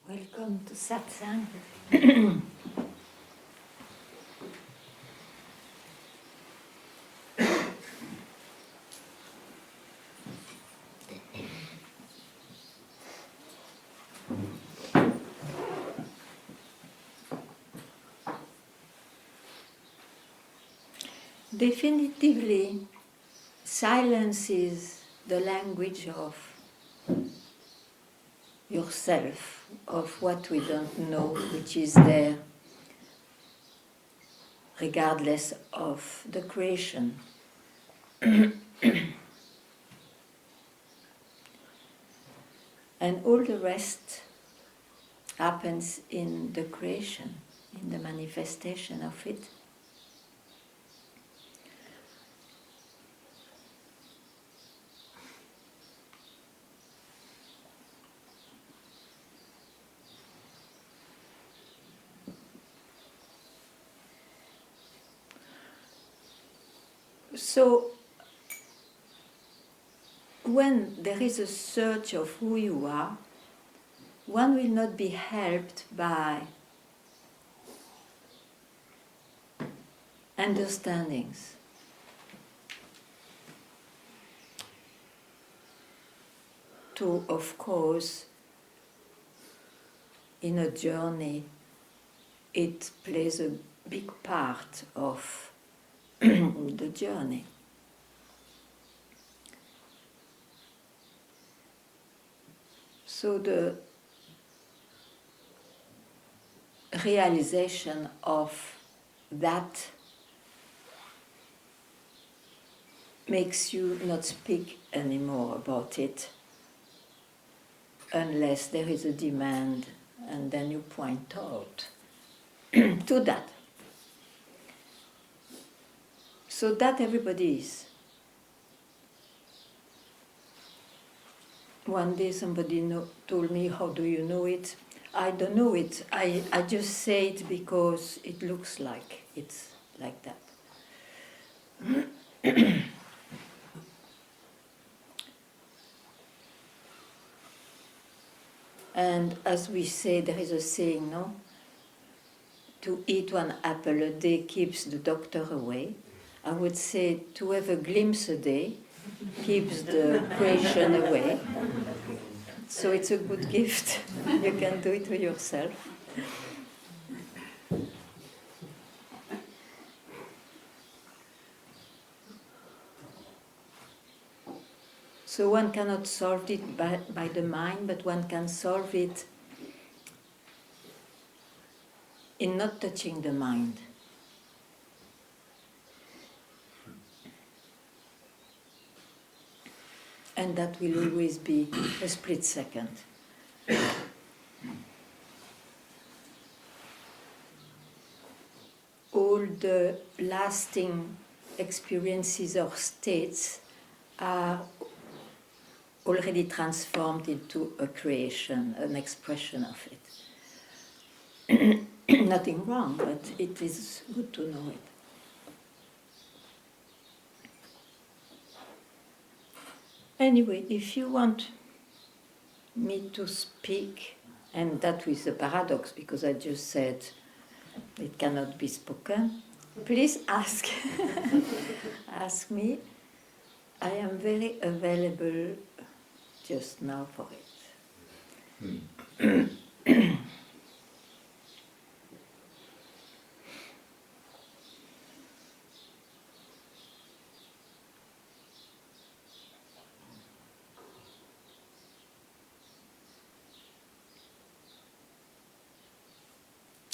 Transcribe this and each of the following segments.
Welcome to Satsang. Definitively, silence is the language of yourself, of what we don't know, which is there regardless of the creation. And all the rest happens in the creation, in the manifestation of it. So, when there is a search of who you are, one will not be helped by understandings. To, of course, in a journey, it plays a big part of the journey. So the realization of that makes you not speak anymore about it unless there is a demand, and then you point out to that. So that everybody is. One day somebody told me, how do you know it? I don't know it. I just say it because it looks like it's like that. And as we say, there is a saying, no? To eat one apple a day keeps the doctor away. I would say to have a glimpse a day keeps the creation away. So it's a good gift. You can do it to yourself. So one cannot solve it by the mind, but one can solve it in not touching the mind. And that will always be a split second. All the lasting experiences or states are already transformed into a creation, an expression of it. Nothing wrong, but it is good to know it. Anyway, if you want me to speak, and that is a paradox because I just said it cannot be spoken, please ask. Ask me. I am very available just now for it.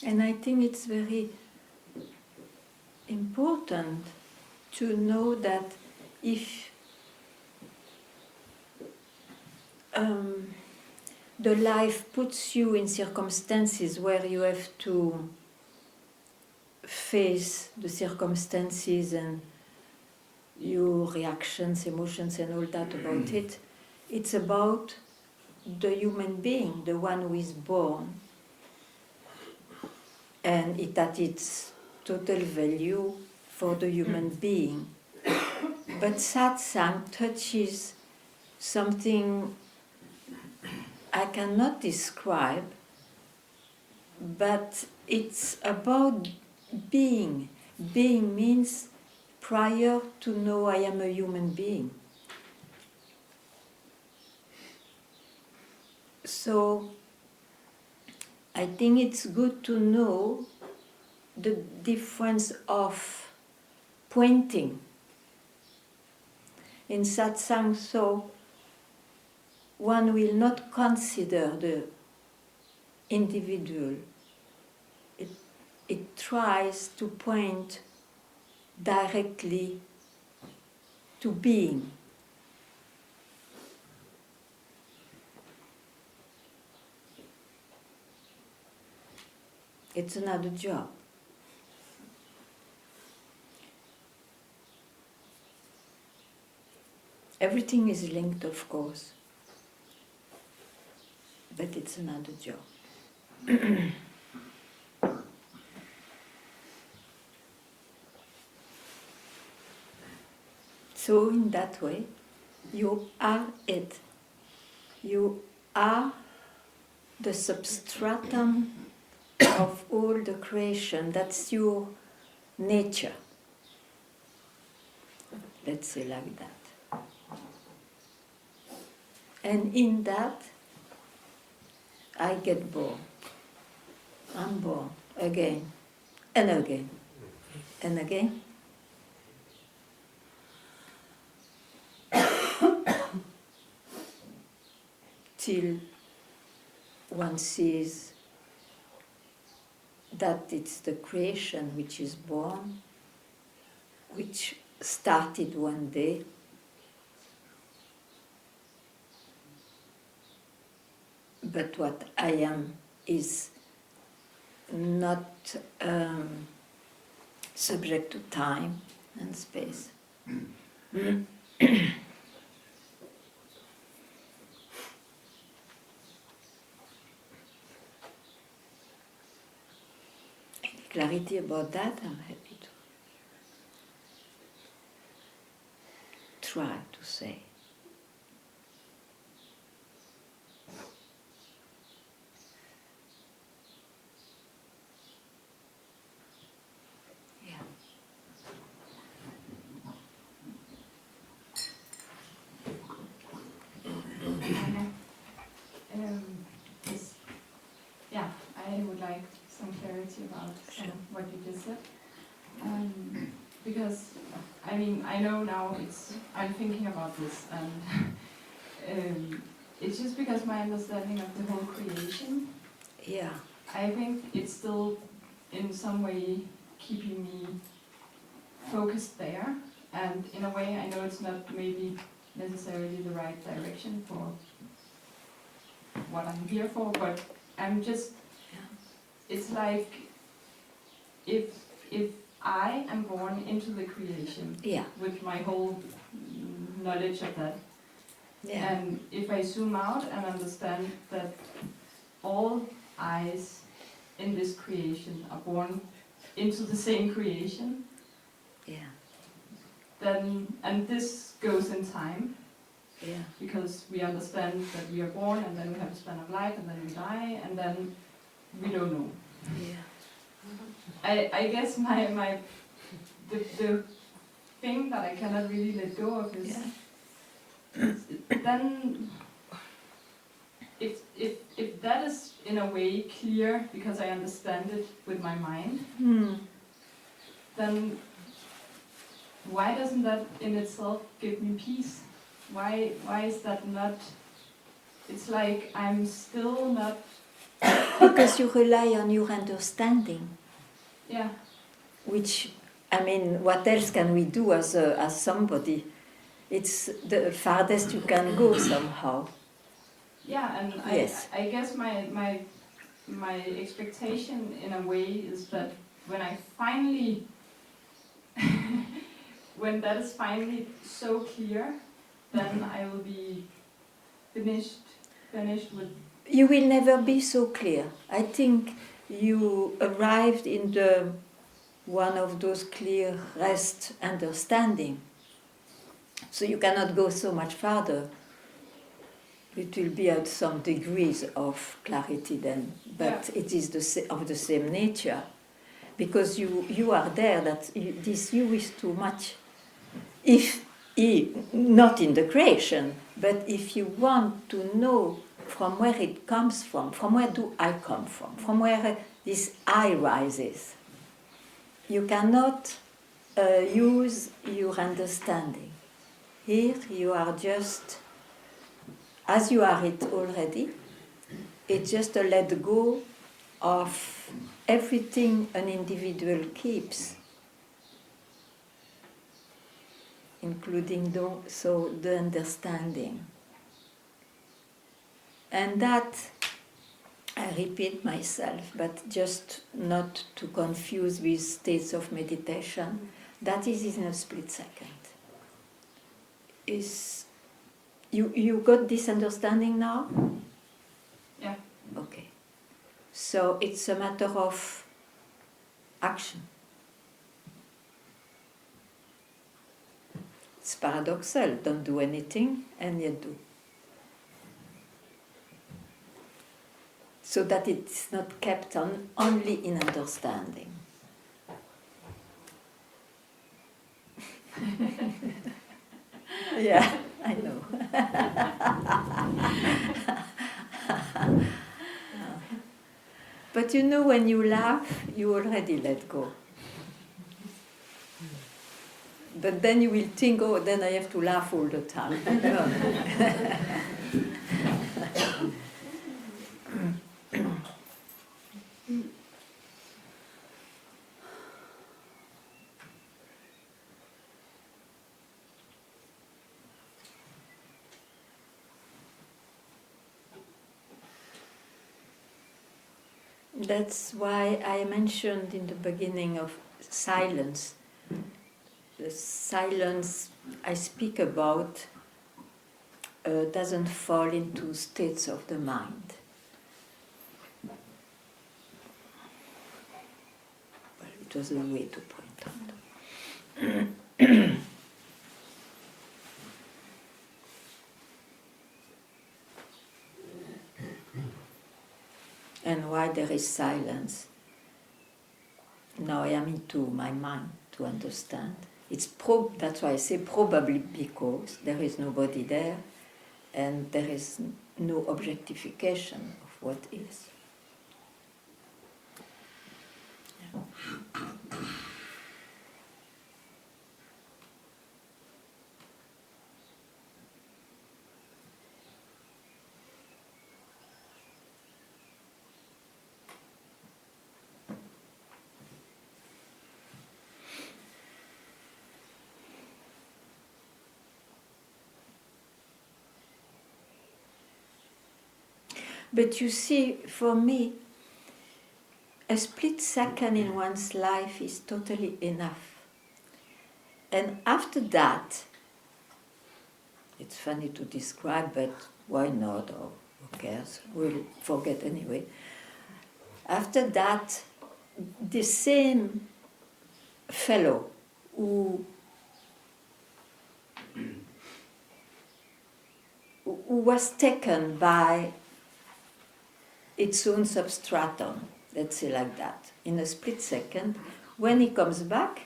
And I think it's very important to know that if the life puts you in circumstances where you have to face the circumstances and your reactions, emotions and all that about it, it's about the human being, the one who is born, and it at its total value for the human being. But Satsang touches something I cannot describe, but it's about being. Being means prior to know I am a human being. So I think it's good to know the difference of pointing in Satsang, so one will not consider the individual. It tries to point directly to being. It's another job. Everything is linked, of course, but it's another job. So in that way, you are it. You are the substratum of all the creation. That's your nature. Let's say like that. And in that, I get born. I'm born again and again and again. Till one sees that it's the creation which is born, which started one day, but what I am is not subject to time and space. Any clarity about that? I'm happy to try to say. I would like some clarity about what you just said. Because, I mean, I know now I'm thinking about this, and it's just because my understanding of the whole creation, I think it's still in some way keeping me focused there, and in a way I know it's not maybe necessarily the right direction for what I'm here for, but I'm just, it's like if I am born into the creation with my whole knowledge of that, and if I zoom out and understand that all eyes in this creation are born into the same creation, then, and this goes in time, because we understand that we are born and then we have a span of life and then we die and then we don't know. I guess the thing that I cannot really let go of is then if that is in a way clear because I understand it with my mind, then why doesn't that in itself give me peace? Why is that not? It's like I'm still not. Because you rely on your understanding. Yeah. Which, I mean, what else can we do as somebody? It's the farthest you can go somehow. Yeah, and I guess my expectation in a way is that when I finally, when that is finally so clear, then I will be finished with. You will never be so clear. I think you arrived in one of those clear rest understanding. So you cannot go so much farther. It will be at some degrees of clarity then, but it is of the same nature, because you are there. That this you is too much. If not in the creation, but if you want to know from where it comes from where do I come from where this I rises, you cannot use your understanding. Here you are just, as you are it already, it's just a let go of everything an individual keeps, including the understanding. And that, I repeat myself, but just not to confuse with states of meditation, that is in a split second. You got this understanding now? Yeah. Okay. So it's a matter of action. It's paradoxal, don't do anything and yet do. So that it's not kept on only in understanding. Yeah, I know. But you know, when you laugh, you already let go. But then you will think, oh, then I have to laugh all the time. That's why I mentioned in the beginning of silence. The silence I speak about doesn't fall into states of the mind. Well, it was a way to point out. And why there is silence? Now I am into my mind to understand. That's why I say probably because there is nobody there and there is no objectification of what is. Yeah. But you see, for me, a split second in one's life is totally enough. And after that, it's funny to describe, but why not? Or who cares? We'll forget anyway. After that, the same fellow who was taken by its own substratum, let's say like that, in a split second, when he comes back,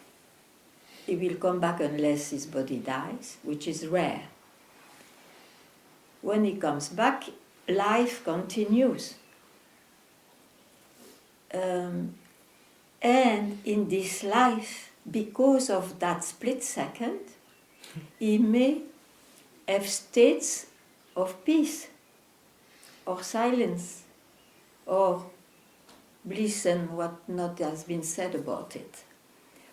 he will come back unless his body dies, which is rare. When he comes back, life continues. And in this life, because of that split second, he may have states of peace, or silence, or bliss and what not has been said about it.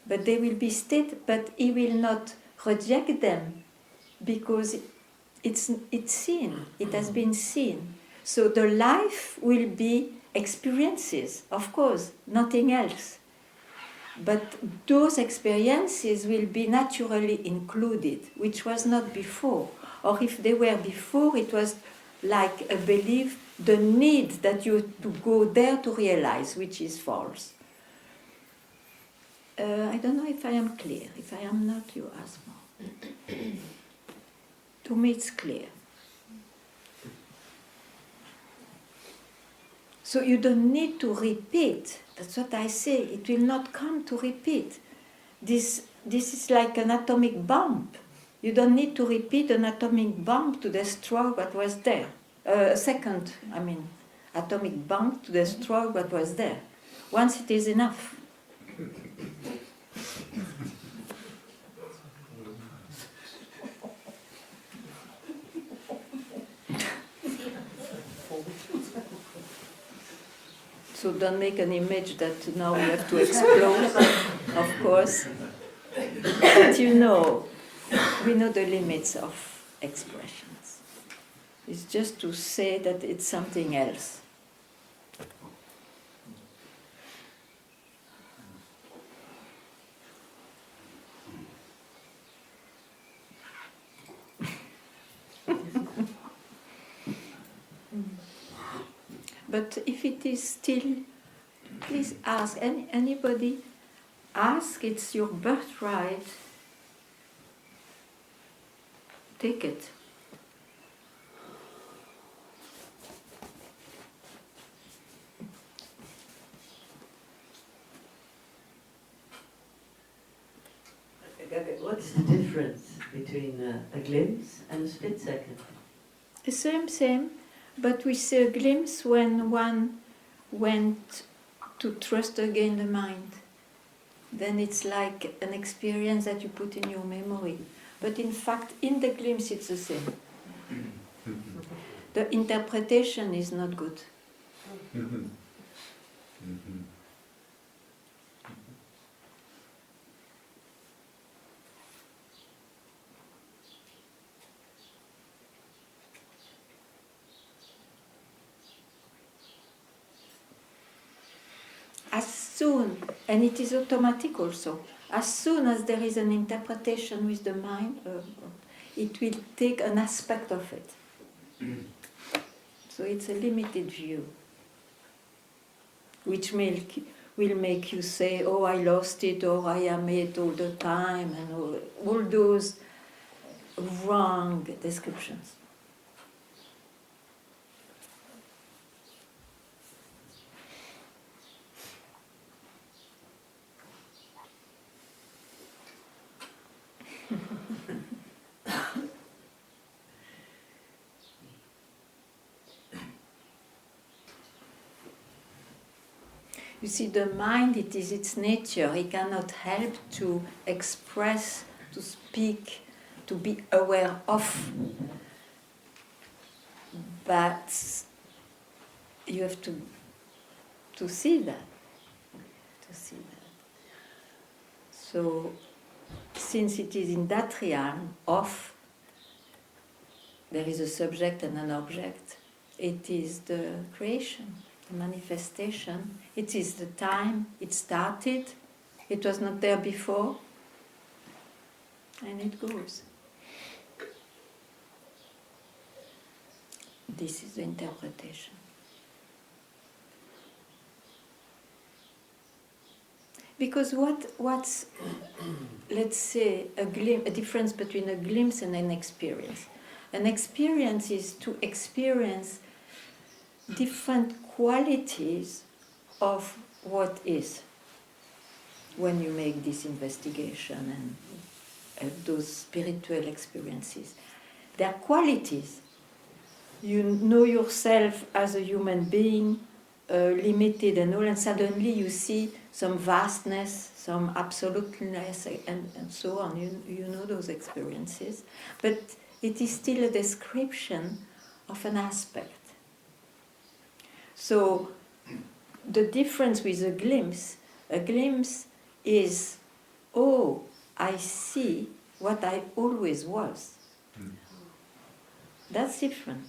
But they will be states, but he will not reject them because it's seen, it has been seen. So the life will be experiences, of course, nothing else. But those experiences will be naturally included, which was not before. Or if they were before, it was like a belief, the need that you to go there to realize, which is false. I don't know if I am clear. If I am not, you ask more. To me it's clear. So you don't need to repeat. That's what I say. It will not come to repeat. This is like an atomic bomb. You don't need to repeat an atomic bomb to destroy what was there. Atomic bomb to destroy what was there. Once it is enough. So don't make an image that now we have to explode, of course. But we know the limits of expressions. It's just to say that it's something else. But if it is still, please ask. Anybody ask, it's your birthright. Take it. What's the difference between a glimpse and a split second? The same. But we see a glimpse when one went to trust again the mind. Then it's like an experience that you put in your memory. But in fact, in the glimpse, it's the same. The interpretation is not good. As soon, and it is automatic also, as soon as there is an interpretation with the mind, it will take an aspect of it. So it's a limited view, which will make you say, oh, I lost it, or I am it all the time, and all those wrong descriptions. You see, the mind, it is its nature. It cannot help to express, to speak, to be aware of. But you have to see that. So, since it is in that realm of, there is a subject and an object, it is the creation, the manifestation. It is the time it started. It was not there before. And it goes. This is the interpretation. Because what's, let's say, a difference between a glimpse and an experience. An experience is to experience different qualities of what is when you make this investigation and those spiritual experiences. They are qualities. You know yourself as a human being, limited and all, and suddenly you see some vastness, some absoluteness, and so on. You know those experiences. But it is still a description of an aspect. So the difference with a glimpse is, oh, I see what I always was. That's different.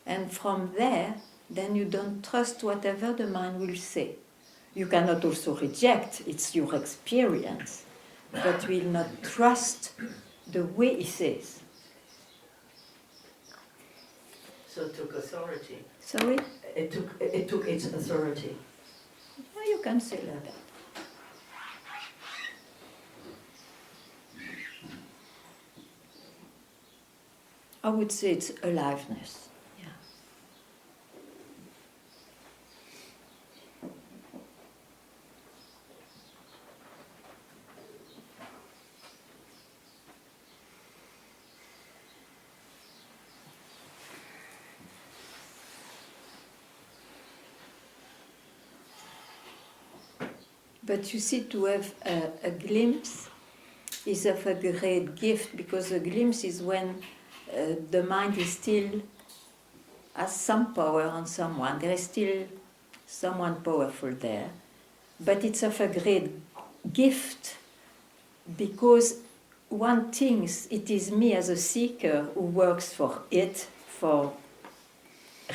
And from there, then you don't trust whatever the mind will say. You cannot also reject, it's your experience, but will not trust the way it says. So it took authority. Sorry? It took its authority. Well, you can say like that. I would say it's aliveness. Yeah. But you see, to have a glimpse is of a great gift, because a glimpse is when the mind is still has some power on someone. There is still someone powerful there. But it's of a great gift, because one thinks it is me as a seeker who works for it, for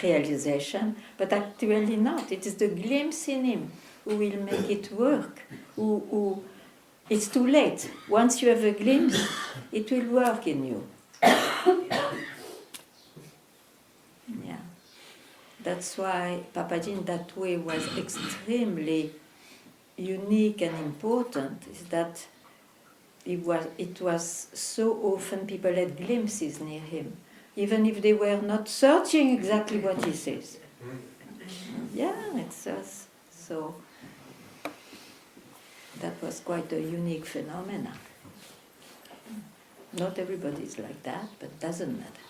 realization, but actually not. It is the glimpse in him who will make it work. Who it's too late. Once you have a glimpse, it will work in you. Yeah. That's why Papaji in that way was extremely unique and important, is that it was so often people had glimpses near him, even if they were not searching exactly what he says. Yeah, it's us. So that was quite a unique phenomenon. Not everybody is like that, but doesn't matter.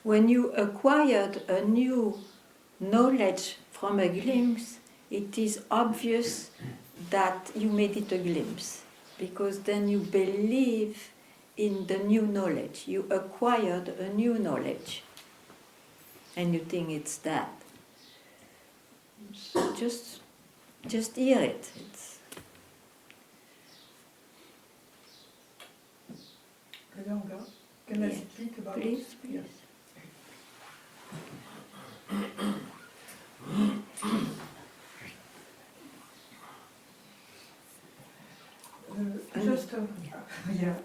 When you acquired a new knowledge from a glimpse, it is obvious that you made it a glimpse, because then you believe in the new knowledge. You acquired a new knowledge, and you think it's that. So just hear it. Ganga, can I speak about Please, it? please. Yes.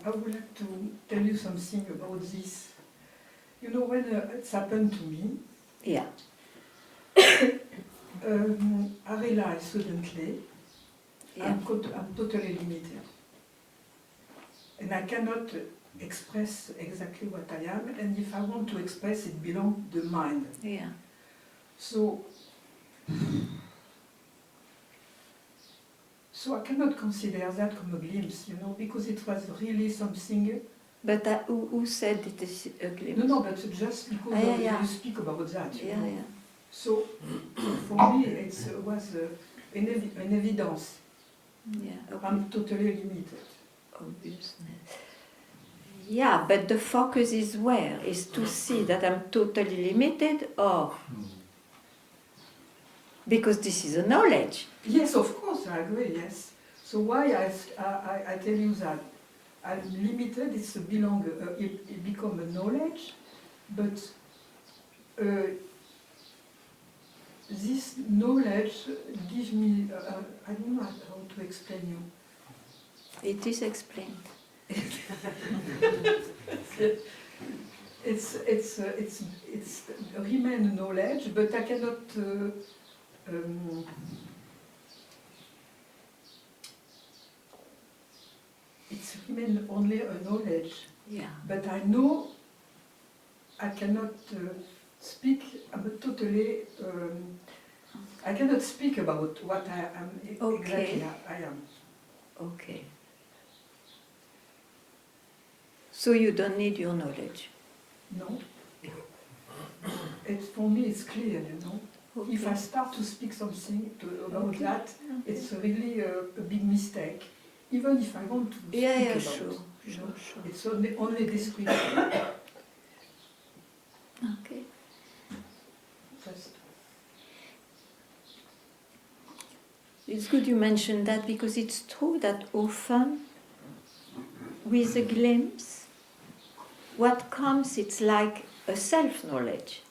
I would like to tell you something about this. You know, when it's happened to me, Yeah. I realized suddenly Yeah. I'm totally limited. And I cannot express exactly what I am, and if I want to express, it belongs to the mind. Yeah. So I cannot consider that como a glimpse, you know, because it was really something. But who said it is a glimpse? No, but just because yeah. you speak about that, you know. Yeah. So for me, it was an evidence. Yeah. I'm totally limited. Obviousness. Yeah, but the focus is where? Is to see that I'm totally limited, or because this is a knowledge. Yes, of course, I agree, yes. So why I tell you that I'm limited, it become a knowledge, but this knowledge gives me, I don't know how to explain you. It is explained. It's remain knowledge, but I cannot. It's remain only a knowledge. Yeah. But I know I cannot speak. I'm totally. I cannot speak about what I am exactly. I am. Okay. So you don't need your knowledge. No. It's for me. It's clear, you know. Okay. If I start to speak something about Okay. that, it's really a big mistake. Even if I want to speak about sure. it, you know, Sure. it's only description. Okay. Just. It's good you mentioned that, because it's true that often with a glimpse, what comes, it's like a self-knowledge,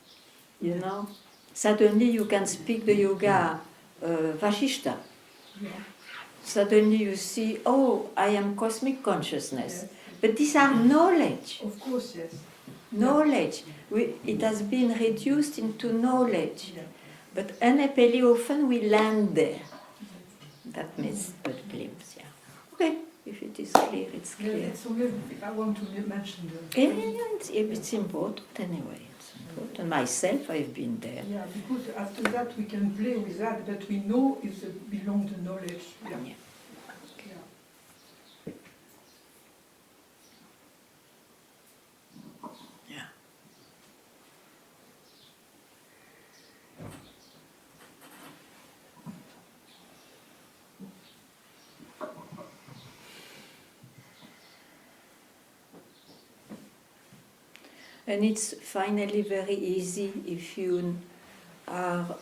you know. Suddenly you can speak the yoga Vashishta. Yeah. Suddenly you see, oh, I am cosmic consciousness. Yes. But these are knowledge. Of course, yes. Knowledge. It has been reduced into knowledge. Yeah. But unhappily often we land there. That means a glimpse, yeah. Okay, if it is clear, it's Yeah, clear. it's only I want to mention the. Yeah, it's important anyway. And myself, I've been there. Yeah, because after that we can play with that, but we know if it belongs to knowledge. Yeah. Yeah. Yeah. Yeah. And it's finally very easy if you are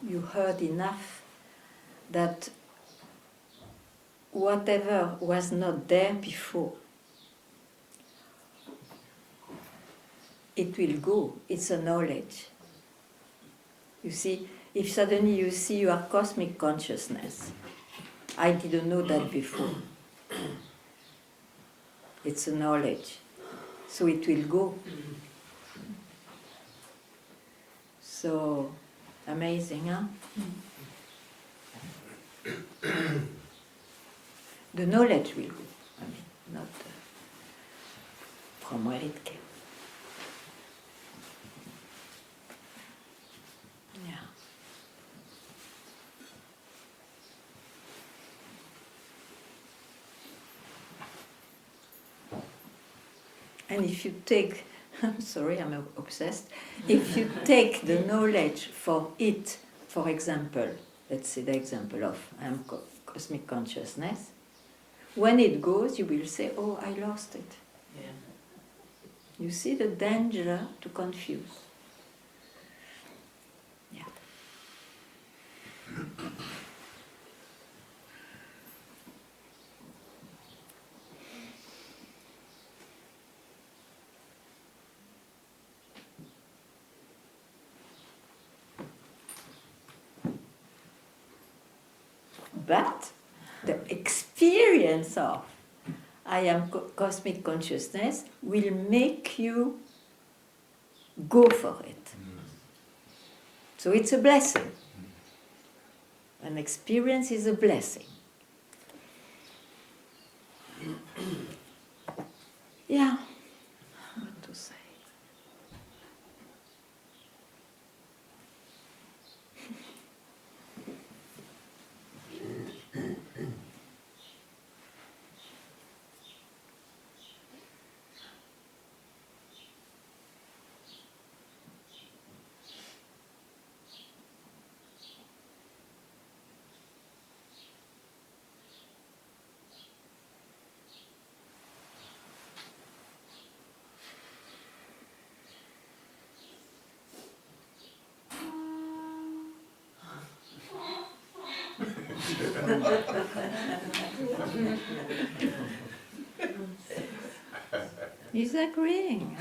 you heard enough that whatever was not there before, it will go. It's a knowledge. You see, if suddenly you see you are cosmic consciousness, I didn't know that before. It's a knowledge. So it will go. So amazing, huh? The knowledge will go. I mean, not from where it came. Yeah. And if you take, I'm sorry, I'm obsessed. If you take the knowledge for it, for example, let's say the example of cosmic consciousness, when it goes, you will say, oh, I lost it. Yeah. You see the danger to confuse. Yeah. But the experience of I am cosmic consciousness will make you go for it. So it's a blessing. An experience is a blessing. Yeah, what to say? He's agreeing.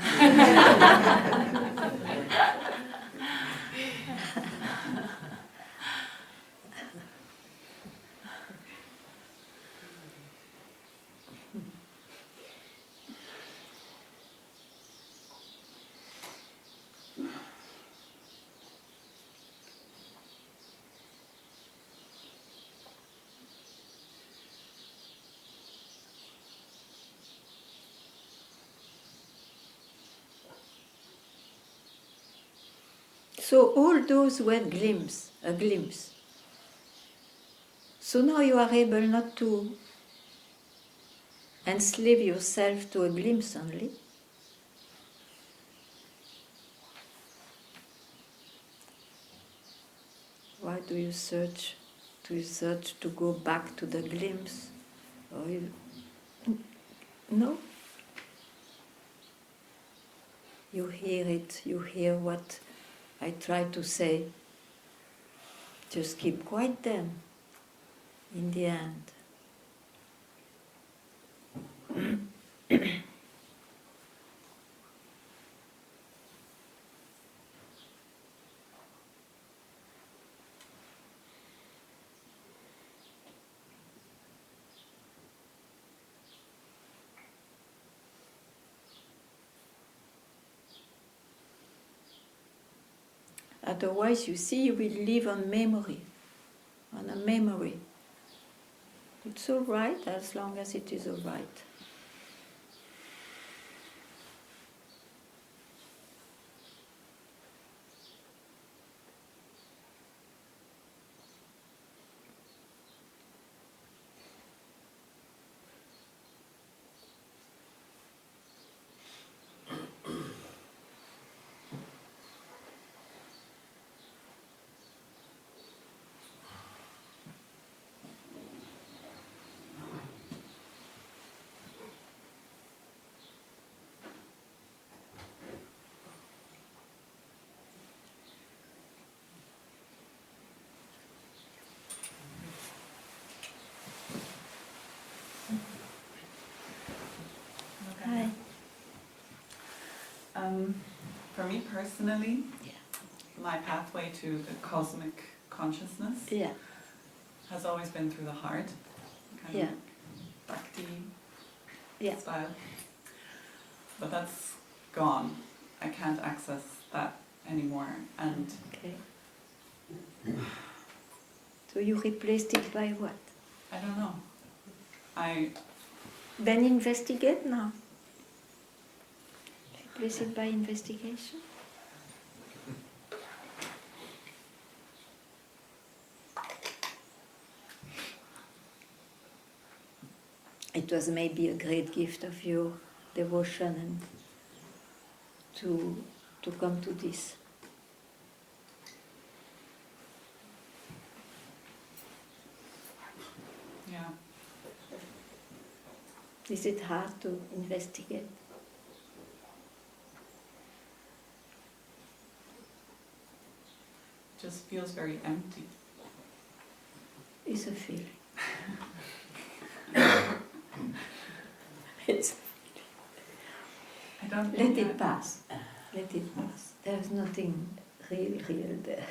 So all those were a glimpse. So now you are able not to enslave yourself to a glimpse only. Why do you search? Do you search to go back to the glimpse? Or no? You hear it, you hear what I try to say. Just keep quiet then, in the end. Otherwise, you see, you will live on memory, on a memory. It's all right as long as it is all right. me personally, Yeah. my pathway to the cosmic consciousness Yeah. has always been through the heart, kind Yeah. of bhakti Yeah. style. But that's gone. I can't access that anymore. And Okay. So you replaced it by what? I don't know. Then investigate now. Replace it by investigation. It was maybe a great gift of your devotion and to come to this. yeah. Is it hard to investigate? Just feels very empty. It's a feeling. It's I don't Let think it pass. Let it pass. There's nothing real there.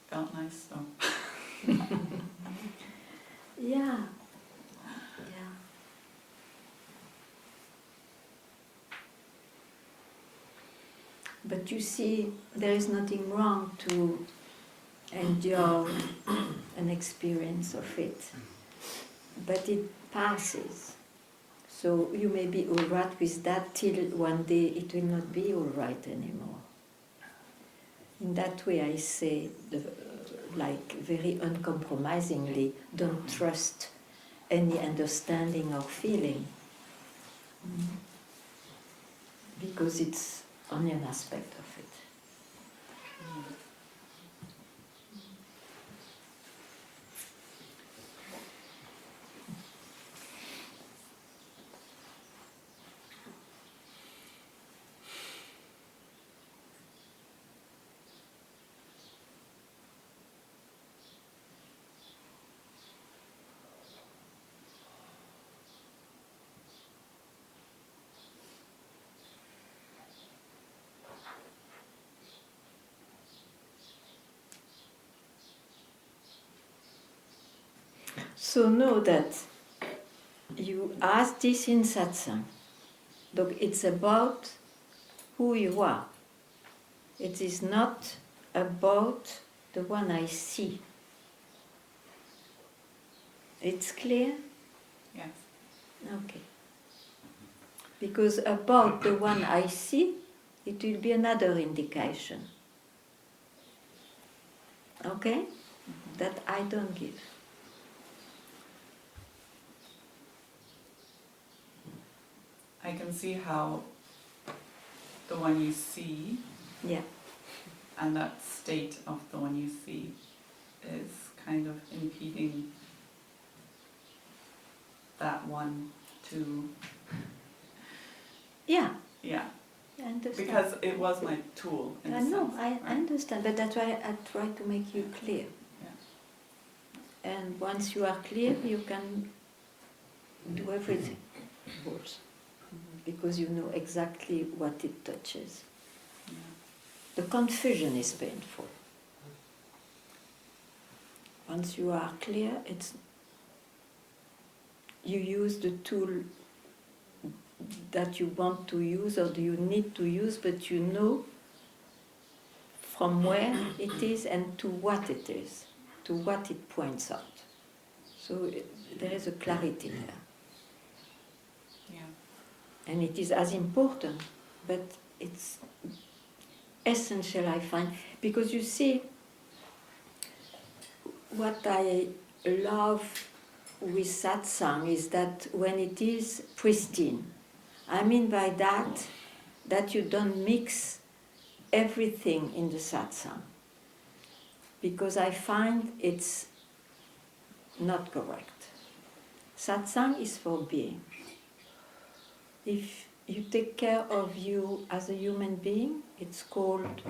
Felt nice though. Yeah. Yeah. But you see, there is nothing wrong to enjoy an experience of it. But it passes. So you may be all right with that till one day it will not be all right anymore. In that way I say, like very uncompromisingly, don't trust any understanding or feeling. Because it's only an aspect of it. So know that you ask this in Satsang. Look, it's about who you are. It is not about the one I see. It's clear? Yes. Okay. Because about the one I see, it will be another indication. Okay? That I don't give. I can see how the one you see Yeah. and that state of the one you see is kind of impeding that one to... Yeah. Yeah. I understand. Because it was my tool in I a know, sense, I right? understand, but that's why I try to make you clear. Yeah. And once you are clear, you can do everything. Also. Because you know exactly what it touches. Yeah. The confusion is painful. Once you are clear, you use the tool that you want to use or you need to use, but you know from where it is and to what it is, to what it points out. So there is a clarity there. Yeah. And it is as important, but it's essential, I find, because you see, what I love with Satsang is that when it is pristine, I mean by that you don't mix everything in the Satsang, because I find it's not correct. Satsang is for being. If you take care of you as a human being, it's called,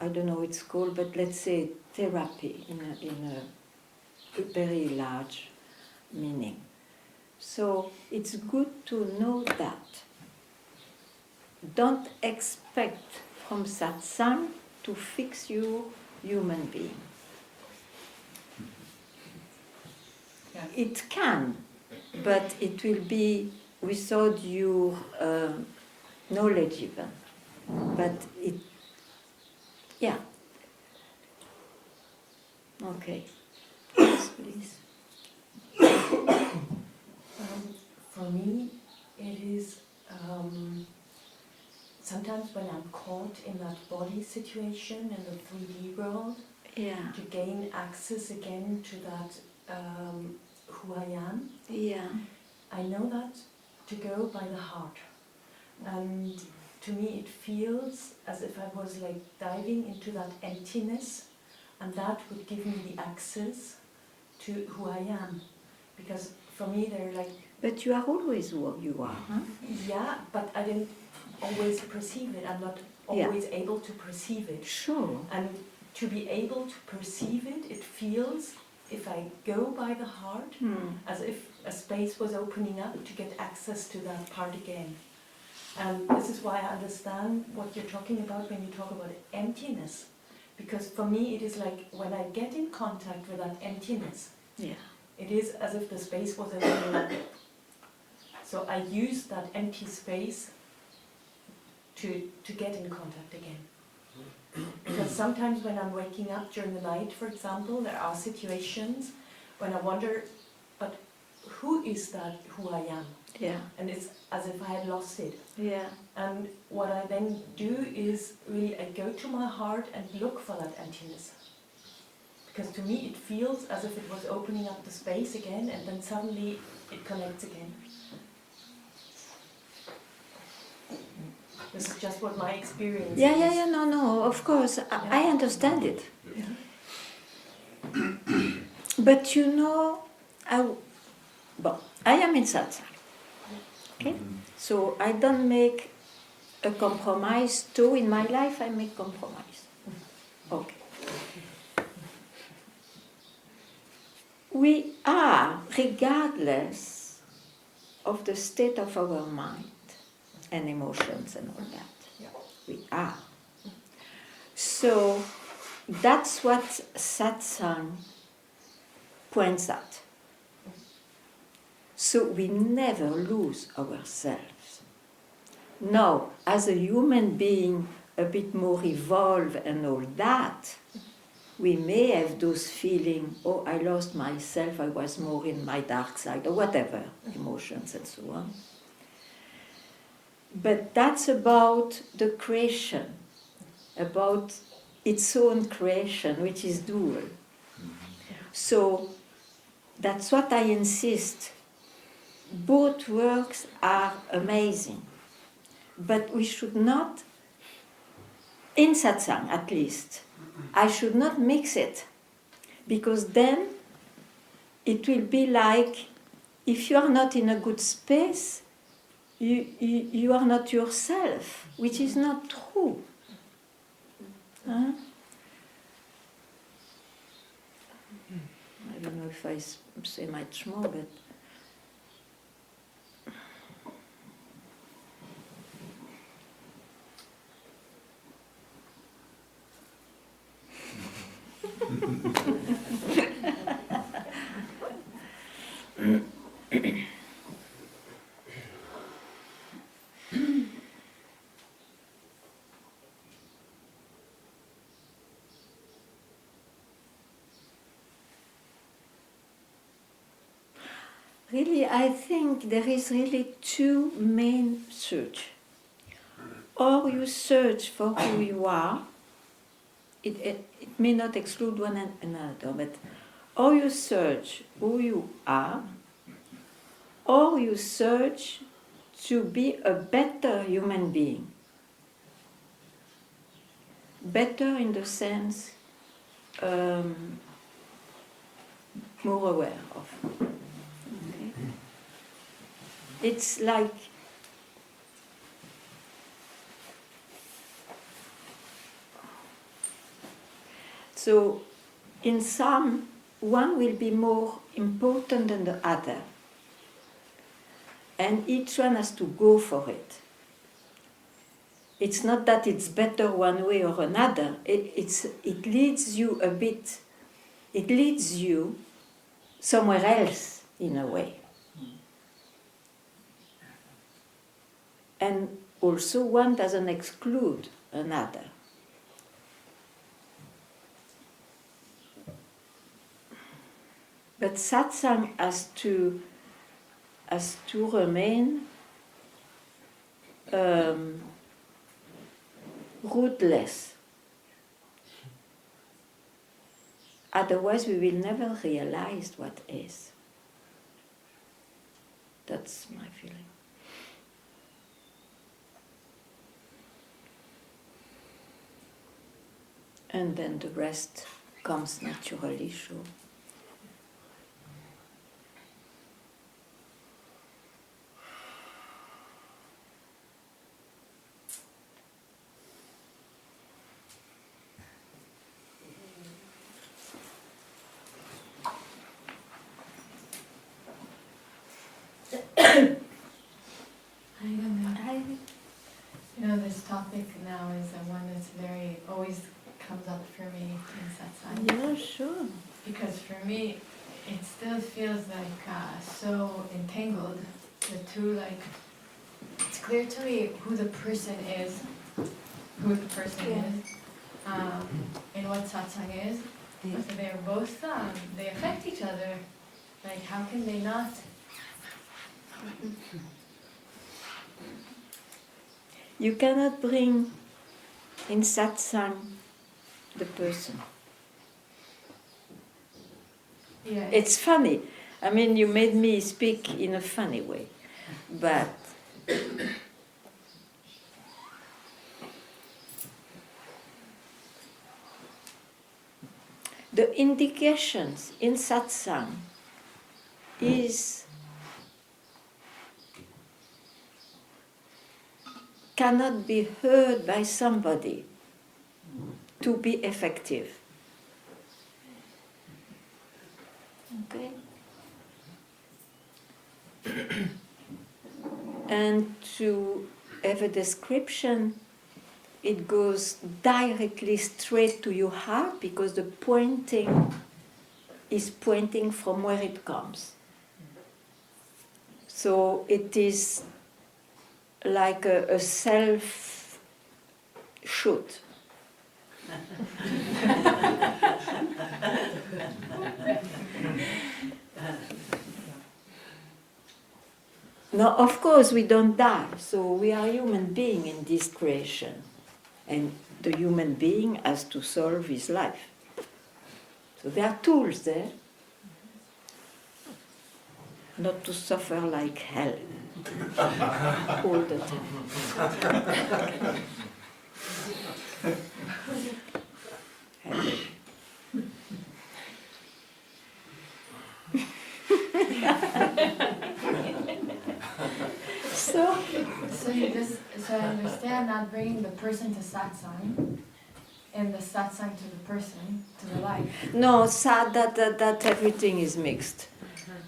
I don't know what it's called, but let's say therapy in a very large meaning. So it's good to know that. Don't expect from satsang to fix your human being. Yes. It can, but it will be without your knowledge even. But it, yeah. Okay. Yes, please. For me, it is sometimes when I'm caught in that body situation in the 3D world, Yeah. to gain access again to that who I am. Yeah. I know that to go by the heart. And to me it feels as if I was like diving into that emptiness, and that would give me the access to who I am. Because for me they're like... But you are always who you are, huh? Yeah, but I didn't always perceive it. I'm not always able to perceive it. Sure. And to be able to perceive it, it feels, if I go by the heart, as if a space was opening up to get access to that part again. And this is why I understand what you're talking about when you talk about emptiness. Because for me it is like when I get in contact with that emptiness, it is as if the space was opening up. So I use that empty space to get in contact again. Because sometimes when I'm waking up during the night, for example, there are situations when I wonder, but who is that who I am? Yeah. And it's as if I had lost it. Yeah. And what I then do is really I go to my heart and look for that emptiness. Because to me it feels as if it was opening up the space again, and then suddenly it connects again. This is just what my experience is. Yeah, no, of course, I understand it. But you know, I am in satsang, okay? So I don't make a compromise too. In my life, I make compromise. Okay. We are, regardless of the state of our mind and emotions and all that. We are. So that's what satsang points at. So we never lose ourselves. Now, as a human being a bit more evolved and all that, we may have those feelings, oh, I lost myself, I was more in my dark side, or whatever, emotions and so on. But that's about the creation, about its own creation, which is dual. So that's what I insist. Both works are amazing, but we should not, in satsang at least, I should not mix it, because then it will be like, if you are not in a good space, you are not yourself, which is not true. Huh? I don't know if I say much more, but really, I think there is really two main search. Or you search for who you are. It may not exclude one another, but or you search who you are, or you search to be a better human being. Better in the sense more aware of. Okay? It's like so in some one will be more important than the other. And each one has to go for it. It's not that it's better one way or another. It leads you a bit, it leads you somewhere else in a way. And also one doesn't exclude another. But satsang has to remain rootless. Otherwise we will never realize what is. That's my feeling. And then the rest comes naturally, sure. You know, this topic now is one that's very, always comes up for me in Satsang. Yeah, sure. Because for me, it still feels like so entangled, the two, like, it's clear to me who the person is, and what Satsang is. Yeah. So they're both, they affect each other. Like, how can they not? You cannot bring in satsang the person. Yeah. It's funny. I mean, you made me speak in a funny way. But the indications in satsang cannot be heard by somebody to be effective. Okay? And to have a description, it goes directly straight to your heart because the pointing is pointing from where it comes. So it is like a self-shoot. Now, of course, we don't die, so we are human beings in this creation. And the human being has to solve his life. So there are tools there, not to suffer like hell all the time. So I understand not bringing the person to satsang, and the satsang to the person, to the life. No, that everything is mixed.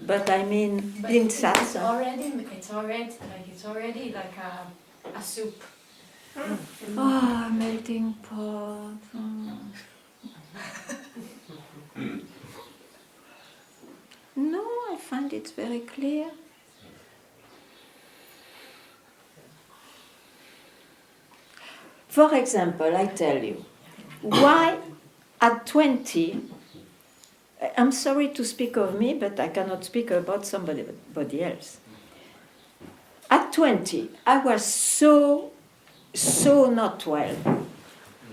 But I mean, But in it's satsang. It's already like a soup. Oh, melting pot. No, I find it very clear. For example, I tell you, why at 20, I'm sorry to speak of me, but I cannot speak about somebody else. At 20, I was so not well,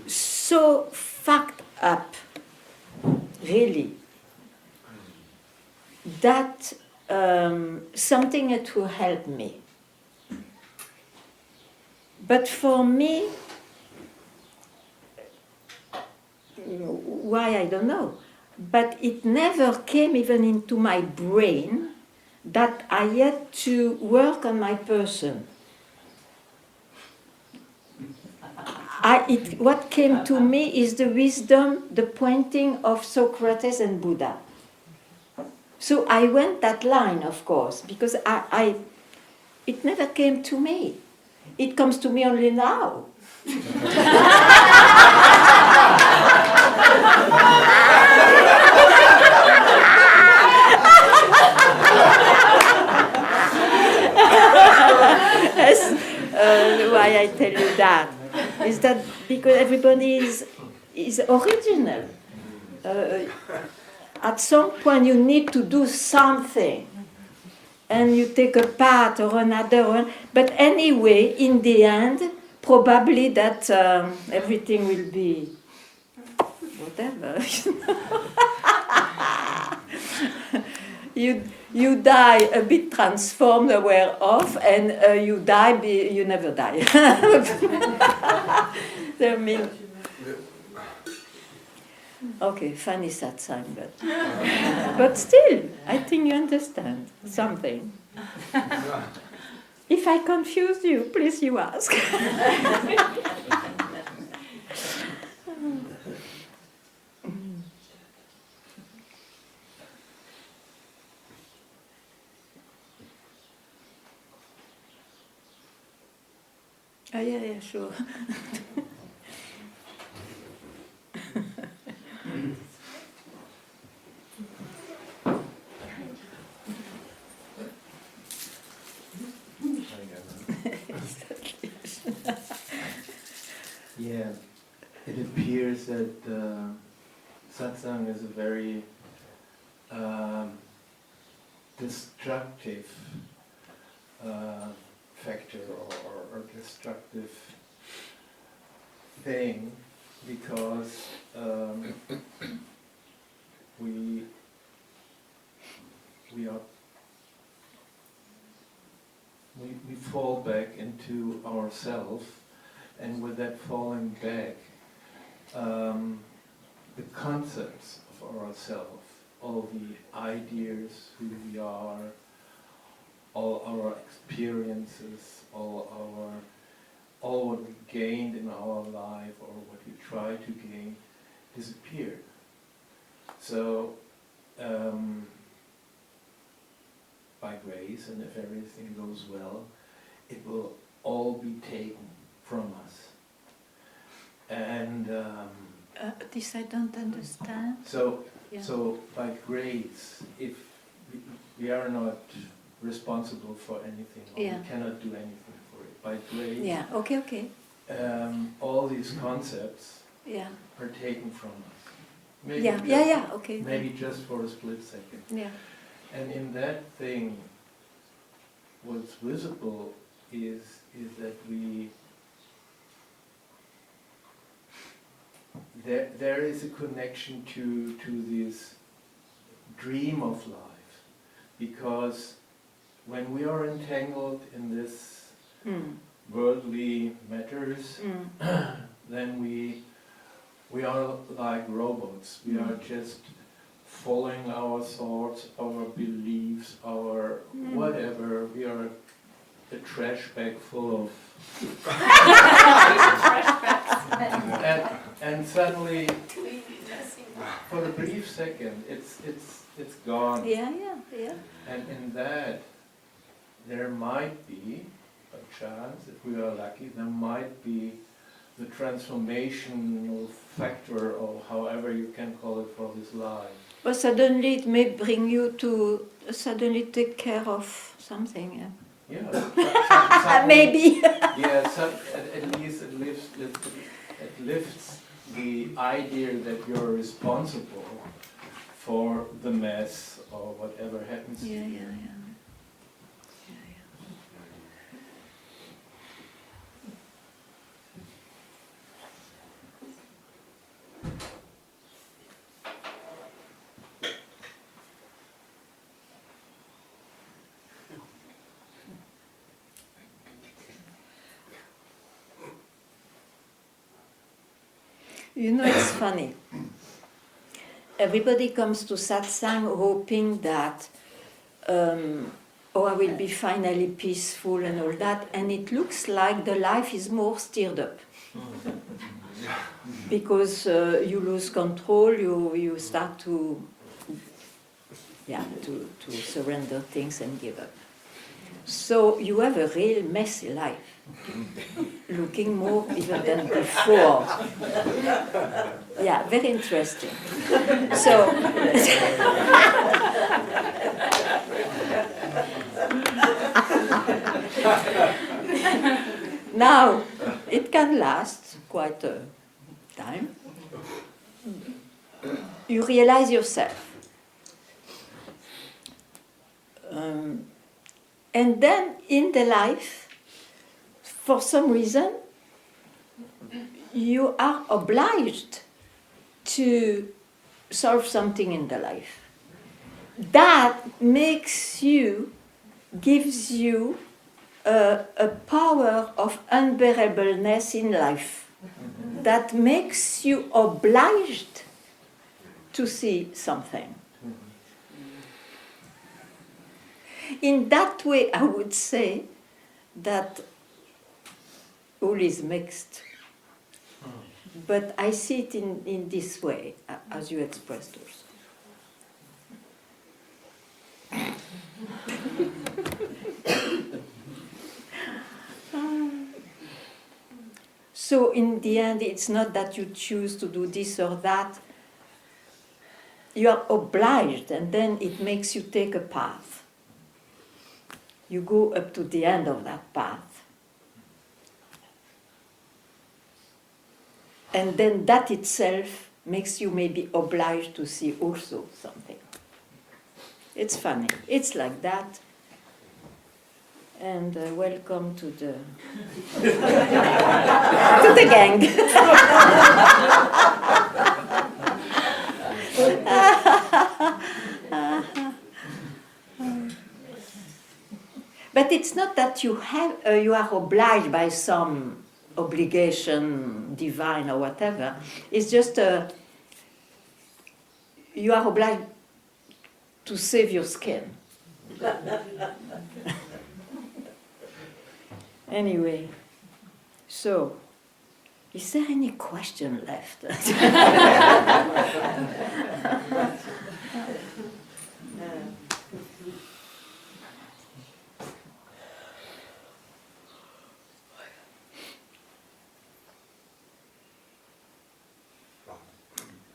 so fucked up, really, that something had to help me. But for me, why I don't know, but it never came even into my brain that I had to work on my person. What came to me is the wisdom, the pointing of Socrates and Buddha. So I went that line, of course, because it never came to me. It comes to me only now. Yes, why I tell you that is that because everybody is original. At some point you need to do something, and you take a path or another one. But anyway, in the end, probably that everything will be whatever. You die a bit transformed, aware of, and you die. You never die. I mean, okay, funny satsang, but still, I think you understand something. If I confuse you, please you ask. Oh, yeah, sure. Yeah, it appears that satsang is a very destructive factor or destructive thing, because we fall back into ourselves, and with that falling back, the concepts of ourselves, all the ideas, who we are, all our experiences, all what we gained in our life or what we try to gain, disappeared. So, by grace, and if everything goes well, it will all be taken from us. And this I don't understand. so Yeah. by grace, if we are not responsible for anything, or Yeah. we cannot do anything for it. By grace, Yeah. Okay. all these concepts Yeah. are taken from us. Maybe Yeah. Okay. Maybe just for a split second. Yeah. And in that thing, what's visible is that there is a connection to this dream of life, because when we are entangled in this worldly matters, then we are like robots. We are just following our thoughts, our beliefs, our whatever. We are a trash bag full of and suddenly, for a brief second, it's gone. Yeah. And in that, there might be, by chance, if we are lucky, there might be the transformational factor, or however you can call it, for this life. But suddenly it may bring you to suddenly take care of something. Yeah. Yeah. Maybe. Yeah, at least it lifts the idea that you're responsible for the mess or whatever happens to you. Yeah. You know, it's funny. Everybody comes to satsang hoping that, I will be finally peaceful and all that, and it looks like the life is more stirred up. Because you lose control, you start to to surrender things and give up. So you have a real messy life, looking more even than before. Yeah, very interesting. So, now, it can last quite a time. You realize yourself. And then in the life, for some reason, you are obliged to solve something in the life. That makes you, gives you a power of unbearableness in life. That makes you obliged to see something. In that way, I would say that all is mixed. But I see it in this way, as you expressed also. So in the end, it's not that you choose to do this or that. You are obliged, and then it makes you take a path. You go up to the end of that path. And then that itself makes you maybe obliged to see also something. It's funny. It's like that. And welcome to the to the gang. But it's not that you are obliged by some obligation, divine or whatever. It's just you are obliged to save your skin. Anyway, so is there any question left?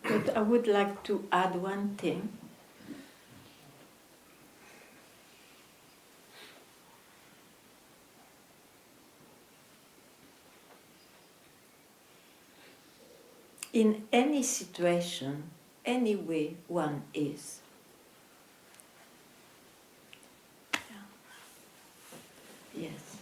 But I would like to add one thing. In any situation, any way one is. Yeah. Yes.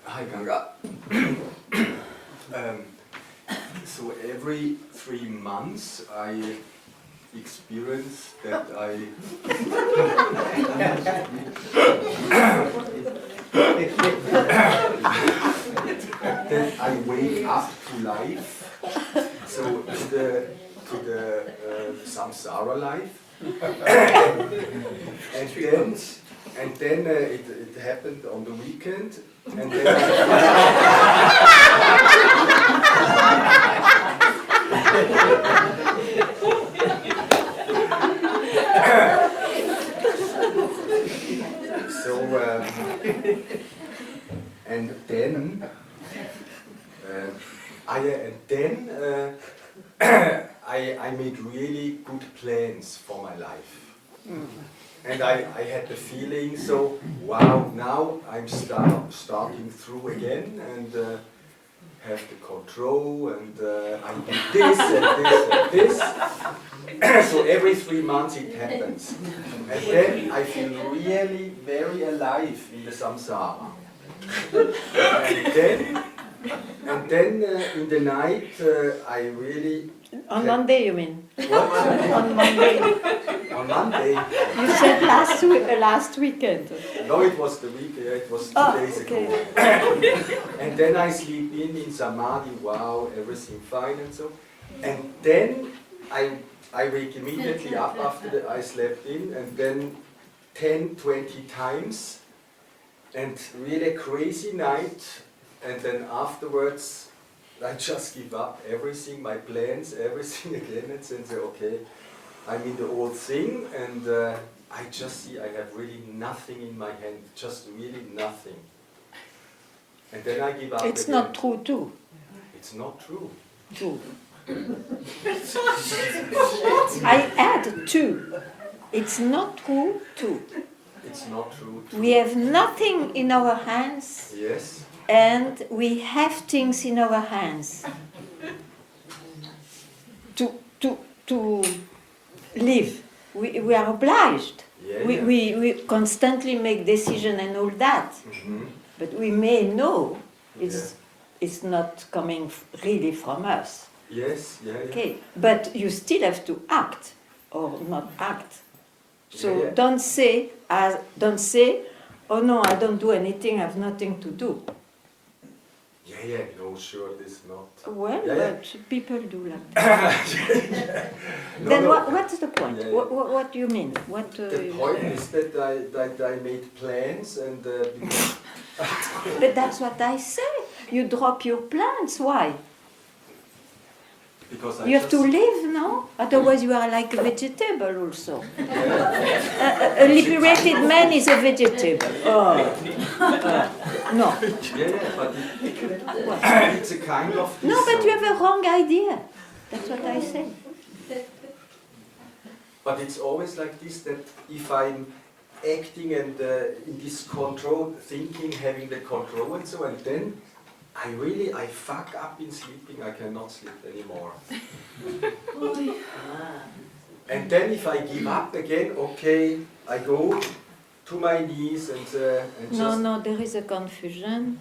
Hi, Ganga. So every 3 months I experience that that I wake up to life, so to the samsara life, and then it happened on the weekend, and then I made really good plans for my life. And I had the feeling, so wow, now I'm starting through again and have the control, and I do this and this and this. So every 3 months it happens. And then I feel really very alive in the samsara. And then in the night I really... On Monday, you mean? What? On Monday. On Monday? You said last weekend. No, it was the week, it was 2 days ago. And then I sleep in samadhi, wow, everything fine and so. And then I wake immediately up after I slept in, and then 10, 20 times, and really crazy night, and then afterwards I just give up everything, my plans, everything again, and then say, okay, I'm in the old thing, and I just see I have really nothing in my hand, just really nothing. And then I give up It's again. not true too. It's not true. True. I add two. It's not true too. It's not true. We have nothing in our hands, Yes. and we have things in our hands to live. We are obliged. Yeah, We constantly make decisions and all that, but we may know it's not coming really from us. Yes, Okay, but you still have to act or not act. So don't say, oh no, I don't do anything, I have nothing to do. No, sure, this not. Well, but people do like that. Then what's the point? What do you mean? The point is that I made plans and. But that's what I say. You drop your plans. Why? Because you have to live, no? Otherwise you are like a vegetable also. A liberated man is a vegetable. No. But it's a kind of... No, but you have a wrong idea. That's what I say. But it's always like this, that if I'm acting and in this control, thinking, having the control and so, and then I fuck up in sleeping, I cannot sleep anymore. And then if I give up again, okay, I go to my knees and just... No, there is a confusion.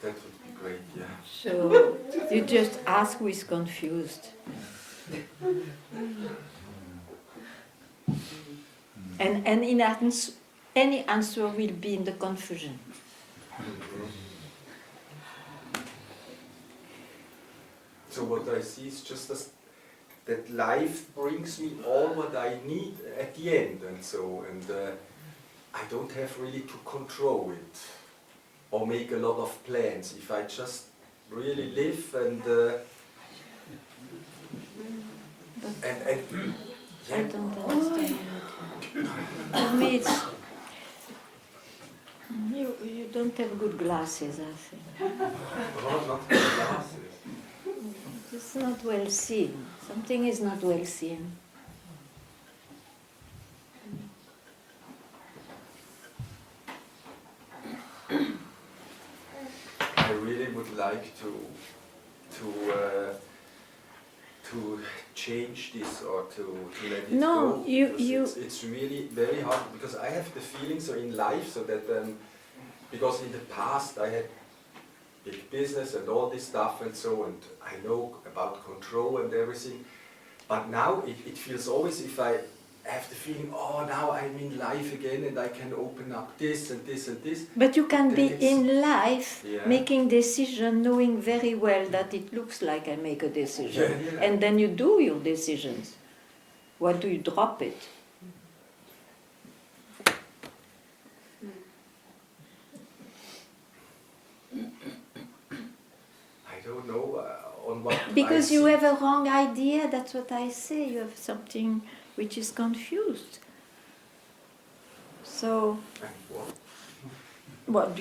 That would be great, yeah. So you just ask who is confused. And any answer will be in the confusion. So what I see is just that life brings me all what I need at the end, and so, and I don't have really to control it or make a lot of plans. If I just really live and I don't understand. For me, it's you don't have good glasses, I think. Oh, not good glasses. It's not well seen. Something is not well seen. I really would like to change this or to let it go. It's really very hard because I have the feeling so in life so that because in the past I had big business and all this stuff and so, and I know about control and everything, but now it feels always if I have the feeling, oh, now I'm in life again and I can open up this and this and this. But you can be in life making decision knowing very well that it looks like I make a decision. And then you do your decisions. Why do you drop it? I don't know on what. Because you have a wrong idea, that's what I say. You have something which is confused. So, all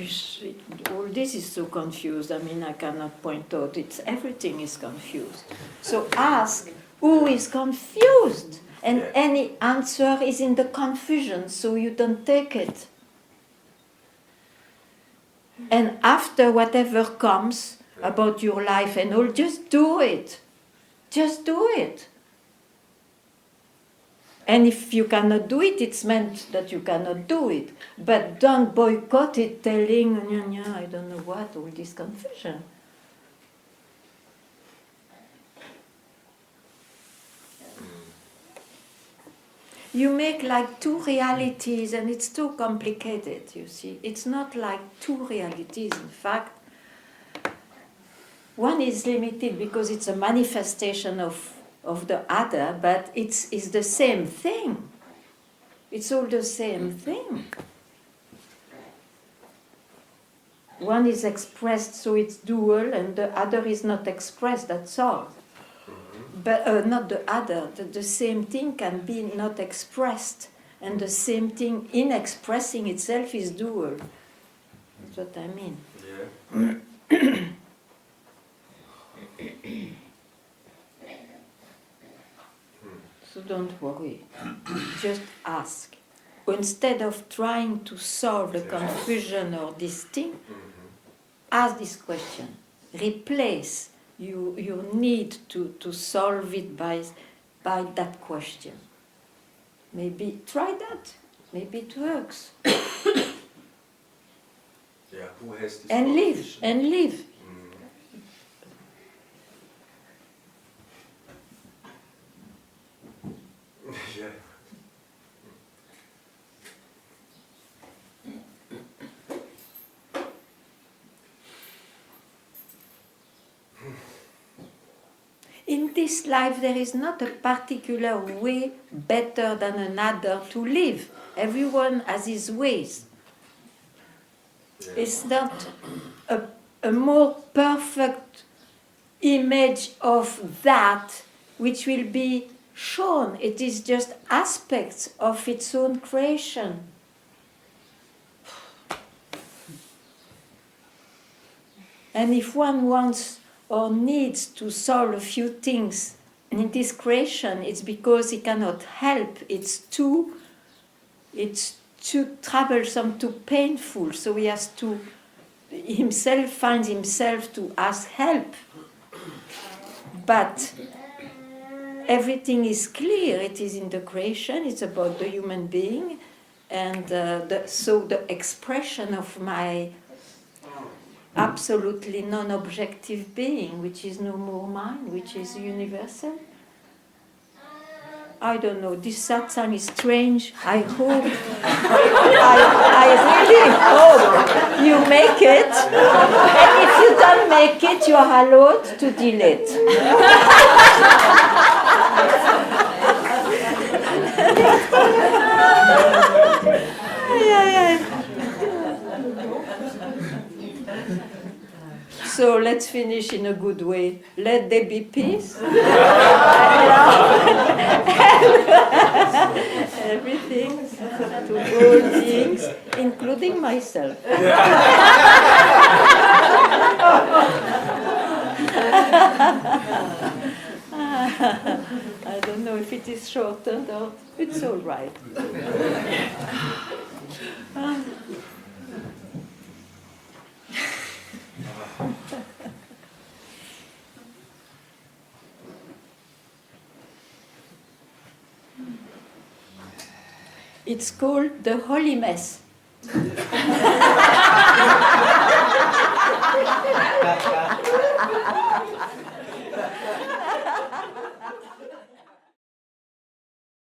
this is so confused. I mean, I cannot point out. Everything is confused. So ask who is confused, and any answer is in the confusion, so you don't take it. And after whatever comes about your life and all, just do it. Just do it. And if you cannot do it, it's meant that you cannot do it. But don't boycott it, telling, I don't know what, all this confusion. You make like two realities, and it's too complicated, you see. It's not like two realities, in fact. One is limited because it's a manifestation of the other, but it's the same thing. It's all the same thing. One is expressed, so it's dual, and the other is not expressed, that's all. But not the other, the same thing can be not expressed, and the same thing in expressing itself is dual. That's what I mean. Yeah. So don't worry, just ask. Instead of trying to solve the confusion or this thing, ask this question. Replace your need to solve it by that question. Maybe try that. Maybe it works. Yeah, who has this And live, condition? and live. Yeah. In this life, there is not a particular way better than another to live. Everyone has his ways. Yeah. It's not a more perfect image of that which will be shown. It is just aspects of its own creation. And if one wants or needs to solve a few things in this creation, it's because he cannot help. It's too troublesome, too painful. So he has to finds himself to ask help. But everything is clear. It is in the creation. It's about the human being, and so the expression of my absolutely non-objective being, which is no more mine, which is universal. I don't know, this satsang is strange. I hope, I really hope you make it. And if you don't make it, you are allowed to delete. So let's finish in a good way. Let there be peace. Everything to all beings, including myself. I don't know if it is shortened or it's all right. It's called the Holy Mess.